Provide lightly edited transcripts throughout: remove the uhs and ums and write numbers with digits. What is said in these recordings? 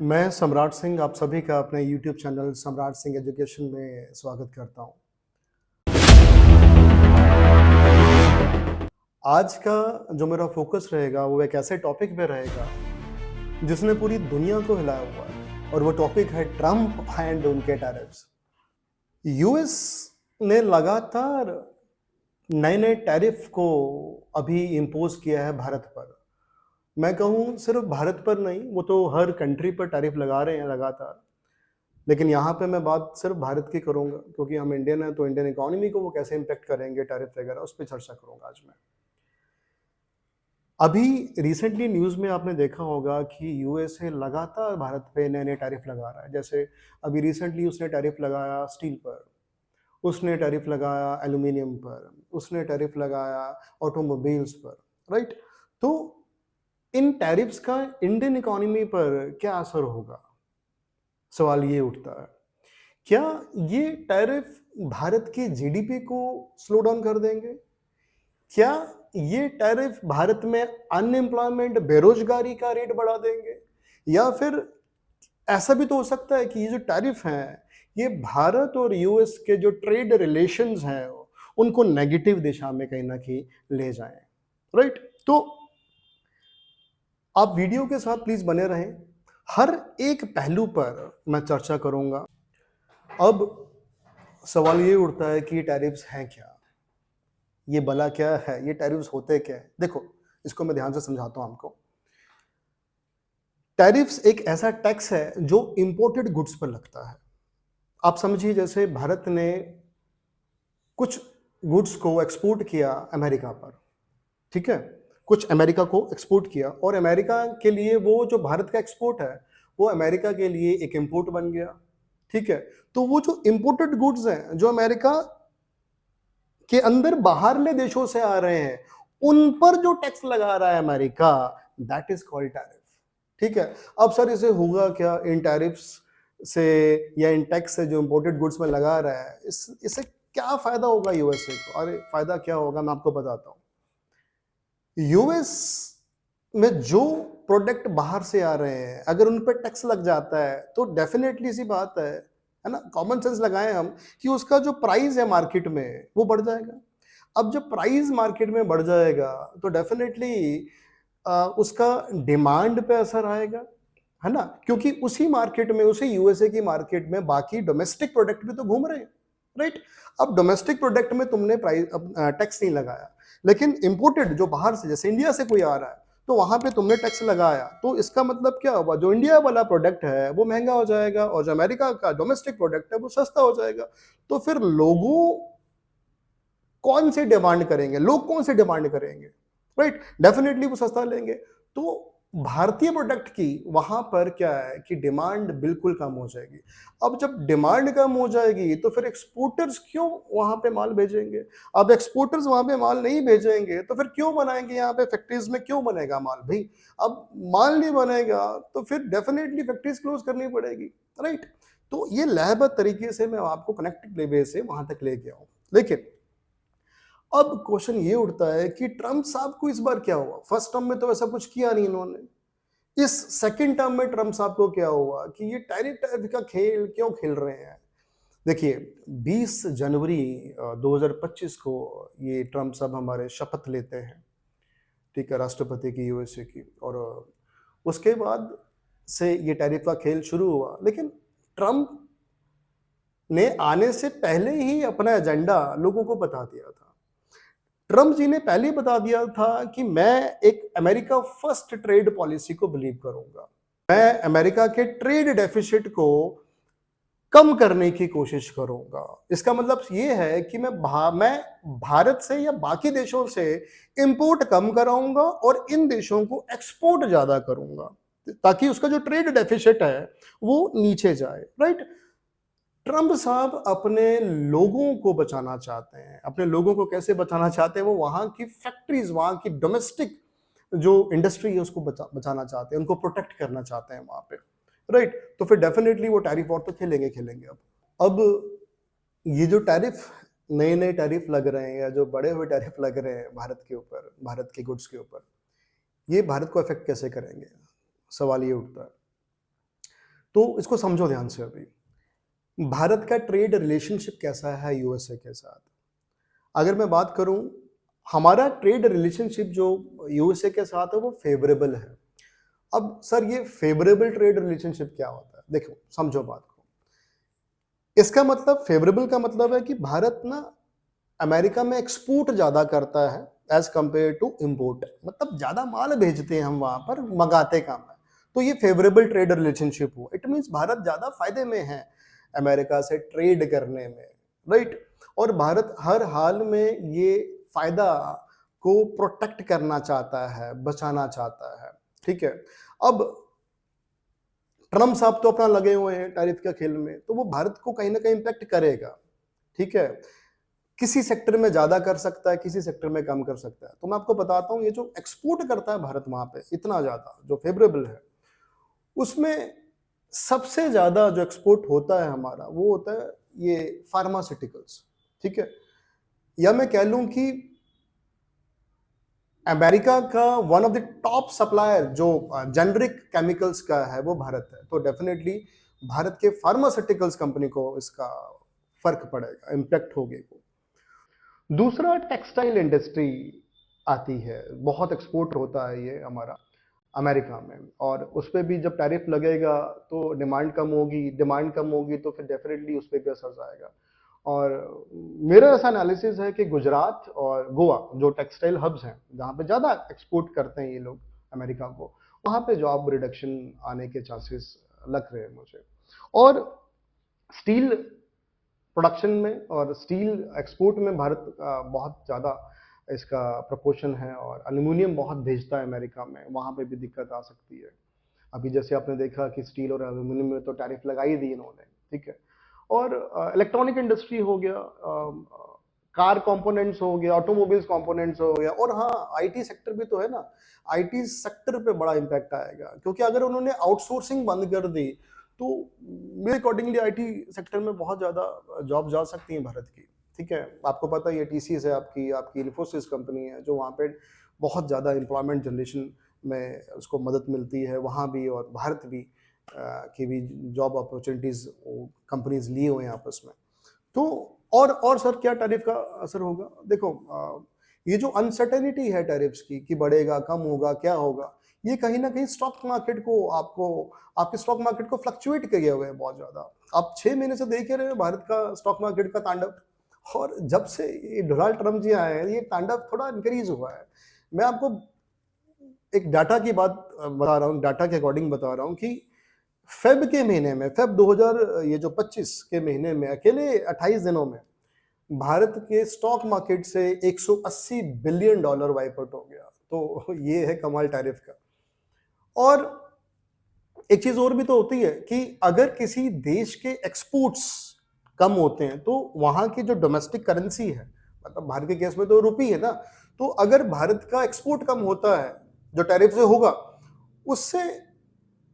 मैं सम्राट सिंह आप सभी का अपने यूट्यूब चैनल सम्राट सिंह एजुकेशन में स्वागत करता हूँ। आज का जो मेरा फ़ोकस रहेगा वो एक ऐसे टॉपिक पे रहेगा जिसने पूरी दुनिया को हिलाया हुआ है और वो टॉपिक है ट्रम्प एंड उनके टैरिफ्स। यूएस ने लगातार नए-नए टैरिफ को अभी इम्पोज़ किया है भारत पर। मैं कहूँ सिर्फ़ भारत पर नहीं, वो तो हर कंट्री पर टैरिफ लगा रहे हैं लगातार। लेकिन यहाँ पे मैं बात सिर्फ भारत की करूँगा क्योंकि हम इंडियन हैं, तो इंडियन इकोनॉमी को वो कैसे इम्पैक्ट करेंगे टैरिफ वगैरह, उस पे चर्चा करूँगा आज मैं। अभी रिसेंटली न्यूज़ में आपने देखा होगा कि यूएसए लगातार भारत पे नए-नए टैरिफ लगा रहा है। जैसे अभी रिसेंटली उसने टैरिफ लगाया स्टील पर, उसने टैरिफ लगाया एल्यूमीनियम पर, उसने टैरिफ लगाया ऑटोमोबाइल्स पर, राइट? तो इन टैरिफ्स का इंडियन इकोनॉमी पर क्या असर होगा? सवाल ये उठता है। क्या ये टैरिफ भारत के जीडीपी को स्लो डाउन कर देंगे? क्या ये टैरिफ भारत में अनएम्प्लॉयमेंट, बेरोजगारी का रेट बढ़ा देंगे? या फिर ऐसा भी तो हो सकता है कि ये जो टैरिफ हैं, ये भारत और यूएस के जो ट्रेड रिलेशंस हैं, उनको नेगेटिव दिशा में कहीं न कहीं ले जाएँ, राइट? तो आप वीडियो के साथ प्लीज़ बने रहें। हर एक पहलू पर मैं चर्चा करूँगा। अब सवाल ये उठता है कि ये टैरिफ्स हैं क्या? ये भला क्या है? ये टैरिफ्स होते क्या हैं? देखो, इसको मैं ध्यान से समझाता हूँ आपको। टैरिफ्स एक ऐसा टैक्स है जो इंपोर्टेड गुड्स पर लगता है। आप समझिए जैसे भारत ने कुछ गुड्स को एक्सपोर्ट किया अमेरिका पर, ठीक है? कुछ अमेरिका को एक्सपोर्ट किया और अमेरिका के लिए वो जो भारत का एक्सपोर्ट है, वो अमेरिका के लिए एक इम्पोर्ट बन गया, ठीक है? तो वो जो इंपोर्टेड गुड्स हैं, जो अमेरिका के अंदर बाहरले देशों से आ रहे हैं, उन पर जो टैक्स लगा रहा है America, that is called tariff. ठीक है? अब सर इसे होगा क्या इन टैरिफ्स से या इन टैक्स से जो इंपोर्टेड गुड्स में लगा रहा है, इससे क्या फायदा होगा यूएसए को? अरे फायदा क्या होगा मैं आपको बताता हूँ। यूएस में जो प्रोडक्ट बाहर से आ रहे हैं, अगर उन पर टैक्स लग जाता है, तो डेफिनेटली सी बात है ना? कॉमन सेंस लगाएं हम कि उसका जो प्राइस है मार्केट में, वो बढ़ जाएगा। अब जब प्राइस मार्केट में बढ़ जाएगा, तो डेफिनेटली उसका डिमांड पे असर आएगा, है ना? क्योंकि उसी मार्केट में, उसी यूएसए की मार्केट में बाकी डोमेस्टिक प्रोडक्ट भी तो घूम रहे हैं, राइट? अब डोमेस्टिक प्रोडक्ट में तुमने टैक्स नहीं लगाया, लेकिन इंपोर्टेड जो बाहर से जैसे इंडिया से कोई आ रहा है, तो वहां पे तुमने टैक्स लगाया, तो इसका मतलब क्या हुआ? जो इंडिया वाला प्रोडक्ट है वो महंगा हो जाएगा और जो अमेरिका का डोमेस्टिक प्रोडक्ट है वो सस्ता हो जाएगा। तो फिर लोगों कौन से डिमांड करेंगे? लोग कौन से डिमांड करेंगे? राइट? डेफिनेटली वो सस्ता लेंगे। तो भारतीय प्रोडक्ट की वहां पर क्या है कि डिमांड बिल्कुल कम हो जाएगी। अब जब डिमांड कम हो जाएगी तो फिर एक्सपोर्टर्स क्यों वहां पे माल भेजेंगे? अब एक्सपोर्टर्स वहां पे माल नहीं भेजेंगे तो फिर क्यों बनाएंगे? यहाँ पे फैक्ट्रीज में क्यों बनेगा माल भाई? अब माल नहीं बनेगा तो फिर डेफिनेटली फैक्ट्रीज क्लोज करनी पड़ेगी, राइट? तो ये लहबत तरीके से मैं आपको कनेक्टेड वे से वहां तक ले गया हूं। लेकिन अब क्वेश्चन ये उठता है कि ट्रम्प साहब को इस बार क्या हुआ? फर्स्ट टर्म में तो ऐसा कुछ किया नहीं इन्होंने। इस सेकंड टर्म में ट्रम्प साहब को क्या हुआ कि ये टैरिफ टैरिफ का खेल क्यों खेल रहे हैं? देखिए, 20 जनवरी 2025 को ये ट्रम्प साहब हमारे शपथ लेते हैं, ठीक है, राष्ट्रपति की यूएसए की। और उसके बाद से ये टैरिफ का खेल शुरू हुआ। लेकिन ट्रम्प ने आने से पहले ही अपना एजेंडा लोगों को बता दिया था। ट्रम्प जी ने पहले ही बता दिया था कि मैं एक अमेरिका फर्स्ट ट्रेड पॉलिसी को बिलीव करूंगा। मैं अमेरिका के ट्रेड डेफिसिट को कम करने की कोशिश करूंगा। इसका मतलब ये है कि मैं भारत से या बाकी देशों से इंपोर्ट कम कराऊंगा और इन देशों को एक्सपोर्ट ज्यादा करूंगा, ताकि उसका जो ट्रेड डेफिसिट है वो नीचे जाए, राइट? ट्रम्प साहब अपने लोगों को बचाना चाहते हैं। अपने लोगों को कैसे बचाना चाहते हैं? वो वहां की फैक्ट्रीज, वहां की डोमेस्टिक जो इंडस्ट्री है उसको बचाना चाहते हैं, उनको प्रोटेक्ट करना चाहते हैं वहां पे, राइट? तो फिर डेफिनेटली वो टैरिफ वॉर तो खेलेंगे खेलेंगे। अब ये जो टैरिफ, नए नए टैरिफ लग रहे हैं या जो बड़े हुए टैरिफ लग रहे हैं भारत के ऊपर, भारत के गुड्स के ऊपर, ये भारत को अफेक्ट कैसे करेंगे? सवाल ये उठता है। तो इसको समझो ध्यान से अभी। भारत का ट्रेड रिलेशनशिप कैसा है यूएसए के साथ? अगर मैं बात करूं, हमारा ट्रेड रिलेशनशिप जो यूएसए के साथ है वो फेवरेबल है। अब सर ये फेवरेबल ट्रेड रिलेशनशिप क्या होता है? देखो समझो बात को। इसका मतलब फेवरेबल का मतलब है कि भारत ना अमेरिका में एक्सपोर्ट ज्यादा करता है एज कंपेयर टू इंपोर्ट, मतलब ज्यादा माल भेजते हैं हम वहां पर, मंगाते कम है। तो ये फेवरेबल ट्रेड रिलेशनशिप हुआ। इट मींस भारत ज्यादा फायदे में है अमेरिका से ट्रेड करने में, राइट। और भारत हर हाल में ये फायदा को प्रोटेक्ट करना चाहता है, बचाना चाहता है, ठीक है। अब ट्रम्प साहब तो अपना लगे हुए हैं टैरिफ के खेल में, तो वो भारत को कहीं ना कहीं इम्पैक्ट करेगा, ठीक है। किसी सेक्टर में ज्यादा कर सकता है, किसी सेक्टर में कम कर सकता है। तो मैं आपको बताता हूँ, ये जो एक्सपोर्ट करता है भारत वहां पे इतना ज्यादा, जो फेवरेबल है, उसमें सबसे ज्यादा जो एक्सपोर्ट होता है हमारा वो होता है ये फार्मास्यूटिकल्स, ठीक है। या मैं कह लूं कि अमेरिका का one of the top supplier जो जेनरिक केमिकल्स का है वो भारत है। तो डेफिनेटली भारत के फार्मास्यूटिकल्स कंपनी को इसका फर्क पड़ेगा, इम्पैक्ट होगी। दूसरा टेक्सटाइल इंडस्ट्री आती है, बहुत एक्सपोर्ट होता है ये हमारा अमेरिका में, और उस पर भी जब टैरिफ लगेगा तो डिमांड कम होगी, डिमांड कम होगी तो फिर डेफिनेटली उस पर भी असर आएगा। और मेरा ऐसा एनालिसिस है कि गुजरात और गोवा जो टेक्सटाइल हब्स हैं, जहाँ पे ज़्यादा एक्सपोर्ट करते हैं ये लोग अमेरिका को, वहाँ पे जॉब रिडक्शन आने के चांसेस लग रहे हैं मुझे। और स्टील प्रोडक्शन में और स्टील एक्सपोर्ट में भारत बहुत ज़्यादा इसका प्रोपोर्शन है, और एल्यूमिनियम बहुत भेजता है अमेरिका में, वहाँ पे भी दिक्कत आ सकती है। अभी जैसे आपने देखा कि स्टील और एल्यूमिनियम में तो टैरिफ लगा ही दी इन्होंने, ठीक है। और इलेक्ट्रॉनिक इंडस्ट्री हो गया, कार कंपोनेंट्स हो गया, ऑटोमोबाइल्स कंपोनेंट्स हो गया, और हाँ आईटी सेक्टर भी तो है ना। आईटी सेक्टर पे बड़ा इम्पैक्ट आएगा, क्योंकि अगर उन्होंने आउटसोर्सिंग बंद कर दी तो मेरे अकॉर्डिंगली आईटी सेक्टर में बहुत ज़्यादा जॉब जा सकती हैं भारत की, ठीक है। आपको पता है ये टीसीएस है, आपकी आपकी इन्फोसिस कंपनी है, जो वहाँ पे बहुत ज़्यादा एम्प्लॉयमेंट जनरेशन में उसको मदद मिलती है वहाँ भी, और भारत भी की भी जॉब अपॉर्चुनिटीज़ कंपनीज लिए हुए हैं आपस में। तो और सर क्या टैरिफ का असर होगा? देखो ये जो अनसर्टेनिटी है टैरिफ्स की कि बढ़ेगा, कम होगा, क्या होगा, ये कहीं ना कहीं स्टॉक मार्केट को आपके स्टॉक मार्केट को फ्लक्चुएट किए हुए हैं बहुत ज़्यादा। आप 6 महीने से देख रहे हो भारत का स्टॉक मार्केट का तांडव, और जब से ये डोनाल्ड ट्रम्प जी आए हैं ये तांडव थोड़ा इंक्रीज हुआ है। मैं आपको एक डाटा की बात बता रहा हूँ, डाटा के अकॉर्डिंग बता रहा हूँ कि फेब के महीने में, फेब 2000 ये जो 25 के महीने में अकेले 28 दिनों में भारत के स्टॉक मार्केट से 180 बिलियन डॉलर वाइप आउट हो गया। तो ये है कमाल टैरिफ का। और एक चीज और भी तो होती है कि अगर किसी देश के एक्सपोर्ट्स कम होते हैं तो वहां की जो डोमेस्टिक करेंसी है, मतलब भारत के केस में तो रुपी है ना, तो अगर भारत का एक्सपोर्ट कम होता है जो टैरिफ से होगा, उससे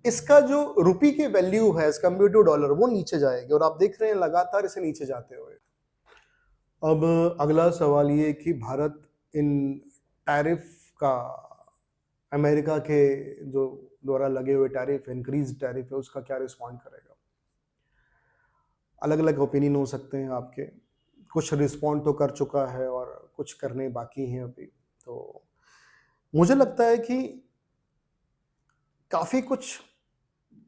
इसका जो रुपी की वैल्यू है एज कम्पेयर टू डॉलर वो नीचे जाएगी, और आप देख रहे हैं लगातार इसे नीचे जाते हुए। अब अगला सवाल ये कि भारत इन टैरिफ का, अमेरिका के जो द्वारा लगे हुए टैरिफ, इंक्रीज टैरिफ है, उसका क्या रिस्पॉन्ड करेगा? अलग अलग ओपिनियन हो सकते हैं आपके, कुछ रिस्पॉन्ड तो कर चुका है और कुछ करने बाकी हैं अभी। तो मुझे लगता है कि काफ़ी कुछ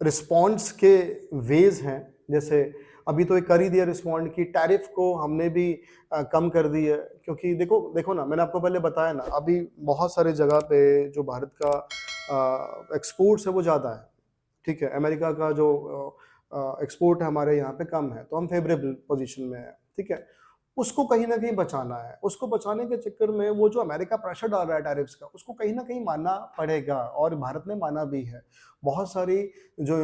रिस्पॉन्स के वेज हैं। जैसे अभी तो एक कर ही दिया रिस्पॉन्ड कि टैरिफ को हमने भी कम कर दी है, क्योंकि देखो देखो ना, मैंने आपको पहले बताया ना, अभी बहुत सारे जगह पे जो भारत का एक्सपोर्ट्स है वो ज़्यादा है, ठीक है। अमेरिका का जो एक्सपोर्ट है हमारे यहाँ पे कम है, तो हम फेवरेबल पोजीशन में है, ठीक है। उसको कहीं ना कहीं बचाना है, उसको बचाने के चक्कर में वो जो अमेरिका प्रेशर डाल रहा है टैरिफ्स का, उसको कहीं ना कहीं मानना पड़ेगा, और भारत ने माना भी है। बहुत सारी जो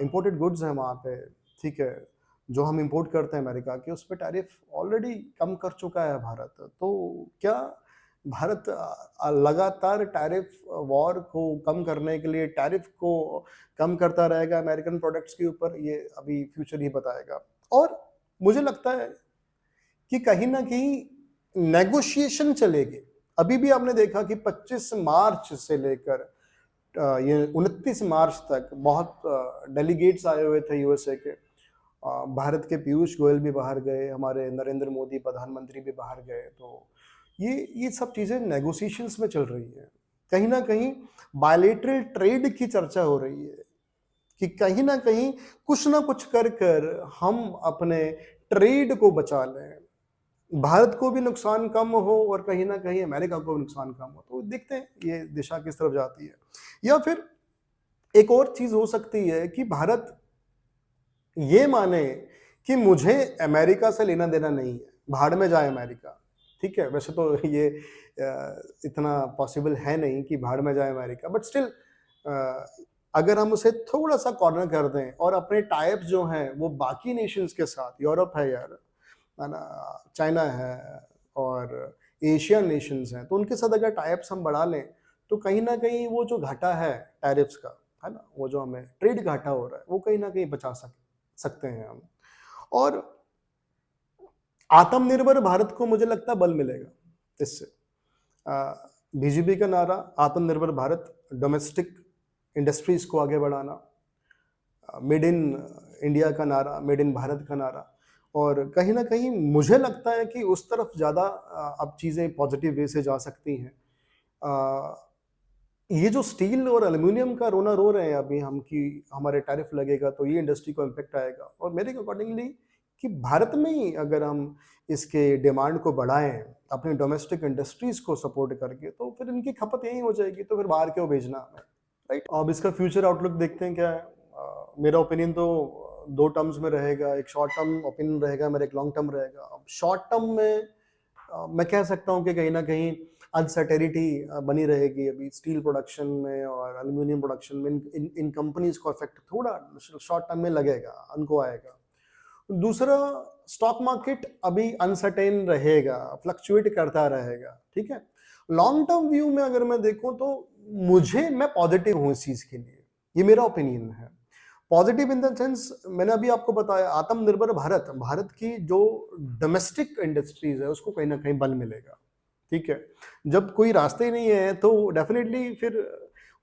इंपोर्टेड गुड्स हैं वहाँ पे, ठीक है, जो हम इंपोर्ट करते हैं अमेरिका के, उस पर टैरिफ ऑलरेडी कम कर चुका है भारत। तो क्या भारत लगातार टैरिफ वॉर को कम करने के लिए टैरिफ को कम करता रहेगा अमेरिकन प्रोडक्ट्स के ऊपर? ये अभी फ्यूचर ही बताएगा। और मुझे लगता है कि कहीं ना कहीं नेगोशिएशन चलेगी। अभी भी आपने देखा कि 25 मार्च से लेकर ये 29 मार्च तक बहुत डेलीगेट्स आए हुए थे यूएसए के। भारत के पीयूष गोयल भी बाहर गए, हमारे नरेंद्र मोदी प्रधानमंत्री भी बाहर गए। तो ये सब चीज़ें नेगोशिएशंस में चल रही हैं। कहीं न कहीं बायलैटरल ट्रेड की चर्चा हो रही है कि कहीं न कहीं कुछ ना कुछ कर हम अपने ट्रेड को बचा लें। भारत को भी नुकसान कम हो और कहीं न कहीं अमेरिका को भी नुकसान कम हो। तो देखते हैं ये दिशा किस तरफ जाती है। या फिर एक और चीज़ हो सकती है कि भारत ये माने कि मुझे अमेरिका से लेना-देना नहीं है, भाड़ में जाए अमेरिका, ठीक है? वैसे तो ये इतना पॉसिबल है नहीं कि भाड़ में जाए अमेरिका, बट स्टिल अ, अगर हम उसे थोड़ा-सा कॉर्नर कर दें और अपने टाई-अप्स जो हैं वो बाकी नेशंस के साथ, यूरोप है यार, है ना? चाइना है और एशियन नेशंस हैं, तो उनके साथ अगर टाई-अप्स हम बढ़ा लें, तो कहीं न कहीं वो जो घाटा है टैरिफ्स का, है ना? वो जो हमें ट्रेड घाटा हो रहा है, वो कहीं न कहीं बचा सकते हैं हम। और आत्मनिर्भर भारत को मुझे लगता है बल मिलेगा इससे। बीजेपी का नारा आत्मनिर्भर भारत, डोमेस्टिक इंडस्ट्रीज को आगे बढ़ाना, मेड इन इंडिया का नारा, मेड इन भारत का नारा। और कहीं न कहीं मुझे लगता है कि उस तरफ ज़्यादा अब चीज़ें पॉजिटिव वे से जा सकती हैं। अ, ये जो स्टील और एल्यूमीनियम का रोना रो रहे हैं अभी हम कि हमारे टैरिफ लगेगा तो ये इंडस्ट्री को इम्पैक्ट आएगा, और मेरे अकॉर्डिंगली कि भारत में ही अगर हम इसके डिमांड को बढ़ाएं अपनी डोमेस्टिक इंडस्ट्रीज को सपोर्ट करके, तो फिर इनकी खपत यहीं हो जाएगी, तो फिर बाहर क्यों भेजना हमें, राइट? अब इसका फ्यूचर आउटलुक देखते हैं क्या है। मेरा ओपिनियन तो दो टर्म्स में रहेगा, एक शॉर्ट टर्म ओपिनियन रहेगा, मेरा एक लॉन्ग टर्म रहेगा। अब शॉर्ट टर्म में मैं कह सकता हूँ कि कहीं ना कहीं अनसर्टेनिटी बनी रहेगी अभी स्टील प्रोडक्शन में और एल्यूमिनियम प्रोडक्शन में। इन कंपनीज को इफेक्ट थोड़ा शॉर्ट टर्म में लगेगा, उनको आएगा। दूसरा, स्टॉक मार्केट अभी अनसर्टेन रहेगा, फ्लक्चुएट करता रहेगा, ठीक है। लॉन्ग टर्म व्यू में अगर मैं देखूं तो मैं पॉजिटिव हूं इस चीज के लिए, ये मेरा ओपिनियन है। पॉजिटिव इन द सेंस, मैंने अभी आपको बताया आत्मनिर्भर भारत, भारत की जो डोमेस्टिक इंडस्ट्रीज है उसको कहीं ना कहीं बल मिलेगा, ठीक है। जब कोई रास्ते ही नहीं है तो डेफिनेटली फिर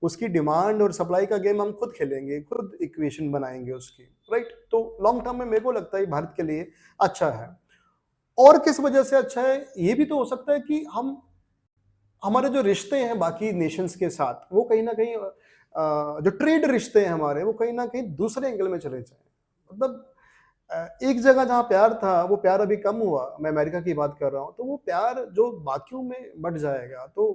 उसकी डिमांड और सप्लाई का गेम हम खुद खेलेंगे, खुद इक्वेशन बनाएंगे उसकी, राइट। तो लॉन्ग टर्म में मेरे को लगता है भारत के लिए अच्छा है। और किस वजह से अच्छा है, ये भी तो हो सकता है कि हमारे जो रिश्ते हैं बाकी नेशंस के साथ, वो कहीं ना कहीं जो ट्रेड रिश्ते हैं हमारे, वो कहीं ना कहीं दूसरे एंगल में चले जाएं। मतलब एक जगह जहाँ प्यार था वो प्यार अभी कम हुआ, मैं अमेरिका की बात कर रहा हूँ, तो वो प्यार जो बाकियों में बढ़ जाएगा, तो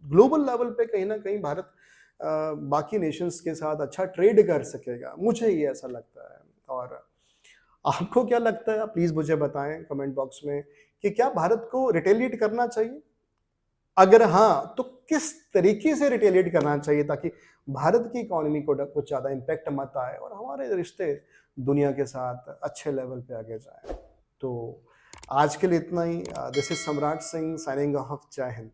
ग्लोबल लेवल पे कहीं ना कहीं भारत बाकी नेशंस के साथ अच्छा ट्रेड कर सकेगा, मुझे ये ऐसा लगता है। और आपको क्या लगता है, प्लीज मुझे बताएं कमेंट बॉक्स में कि क्या भारत को रिटेलिएट करना चाहिए, अगर हाँ तो किस तरीके से रिटेलिएट करना चाहिए ताकि भारत की इकोनॉमी को कुछ ज्यादा इम्पैक्ट मत आए और हमारे रिश्ते दुनिया के साथ अच्छे लेवल पे आगे जाए। तो आज के लिए इतना ही। दिस इज सम्राट सिंह साइनिंग ऑफ। जय हिंद।